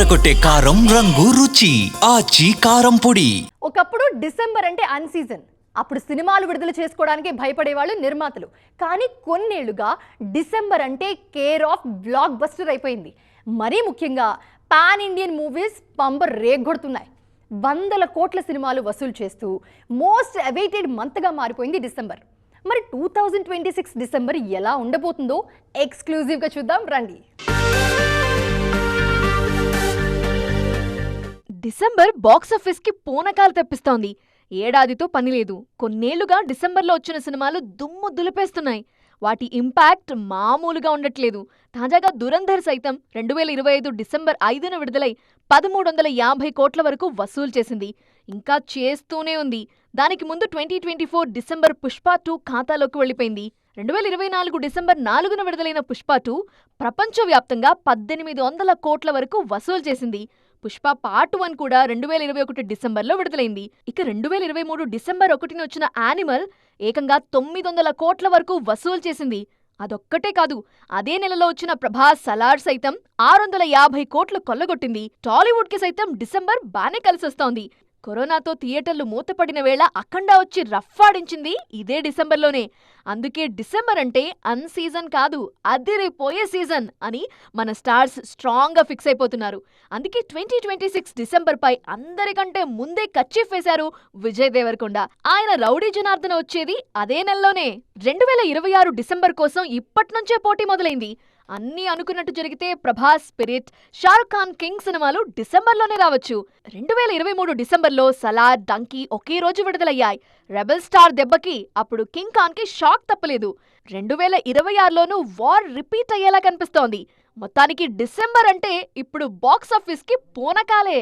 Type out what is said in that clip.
అదరగొట్టే కారం రంగు రుచి ఆచి కారం పొడి. ఒకప్పుడు డిసెంబర్ అంటే అన్ సీజన్. అప్పుడు సినిమాలు విడుదల చేసుకోవడానికి భయపడేవాళ్ళు నిర్మాతలు. కానీ కొన్నేళ్లుగా డిసెంబర్ అంటే కేర్ ఆఫ్ బ్లాక్ బస్టర్ అయిపోయింది. మరీ ముఖ్యంగా పాన్ ఇండియన్ మూవీస్ పంబర్ రేగొడుతున్నాయి. వందల కోట్ల సినిమాలు వసూలు చేస్తూ మోస్ట్ అవైటెడ్ మంత్గా మారిపోయింది డిసెంబర్. మరి 2026 డిసెంబర్ ఎలా ఉండబోతుందో ఎక్స్క్లూజివ్గా చూద్దాం రండి. డిసెంబర్ బాక్సాఫీస్ కి పూనకాలు తెప్పిస్తోంది. ఏడాదితో పనిలేదు. కొన్నేళ్లుగా డిసెంబర్లో వచ్చిన సినిమాలు దుమ్ము దులిపేస్తున్నాయి. వాటి ఇంపాక్ట్ మామూలుగా ఉండట్లేదు. తాజాగా దురంధర్ సైతం 2025 డిసెంబర్ 5న విడుదలై 1350 కోట్ల వరకు వసూలు చేసింది. ఇంకా చేస్తూనే ఉంది. దానికి ముందు 2024 డిసెంబర్ పుష్ప 2 ఖాతాలోకి వెళ్లిపోయింది. 2024 డిసెంబర్ 4న విడుదలైన పుష్ప 2 ప్రపంచవ్యాప్తంగా 1800 కోట్ల వరకు వసూలు చేసింది. పుష్ప పార్ట్ 1 కూడా 2021 డిసెంబర్లో విడుదలైంది. ఇక 2023 డిసెంబర్ 1న వచ్చిన యానిమల్ ఏకంగా 900 కోట్ల వరకు వసూలు చేసింది. అదొక్కటే కాదు, అదే నెలలో వచ్చిన ప్రభాస్ సలార్ సైతం 650 కోట్లు కొల్లగొట్టింది. టాలీవుడ్ కి సైతం డిసెంబర్ బానే కలిసొస్తోంది. కరోనాతో థియేటర్లు మూతపడిన వేళ అఖండ వచ్చి రఫ్ఫాడించింది ఇదే డిసెంబర్లోనే. అందుకే డిసెంబర్ అంటే అన్ సీజన్ కాదు, అదిరిపోయే సీజన్ అని మన స్టార్స్ స్ట్రాంగ్గా ఫిక్స్ అయిపోతున్నారు. అందుకే 2026 డిసెంబర్ పై అందరికంటే ముందే కర్చీఫ్ వేశారు విజయ్ దేవరకొండ. ఆయన రౌడీ జనార్దన వచ్చేది అదే నెలలోనే. 2026 డిసెంబర్ కోసం ఇప్పట్నుంచే పోటీ మొదలైంది. అన్నీ అనుకున్నట్టు జరిగితే ప్రభాస్ స్పిరిట్, షారుఖ్ ఖాన్ కింగ్ సినిమాలు డిసెంబర్లోనే రావచ్చు. 2023 డిసెంబర్లో సలార్, డంకీ ఒకే రోజు విడుదలయ్యాయి. రెబెల్ స్టార్ దెబ్బకి అప్పుడు కింగ్ ఖాన్ కి షాక్ తప్పలేదు. 2026లోనూ వార్ రిపీట్ అయ్యేలా కనిపిస్తోంది. మొత్తానికి డిసెంబర్ అంటే ఇప్పుడు బాక్సాఫీస్ కి పూనకాలే.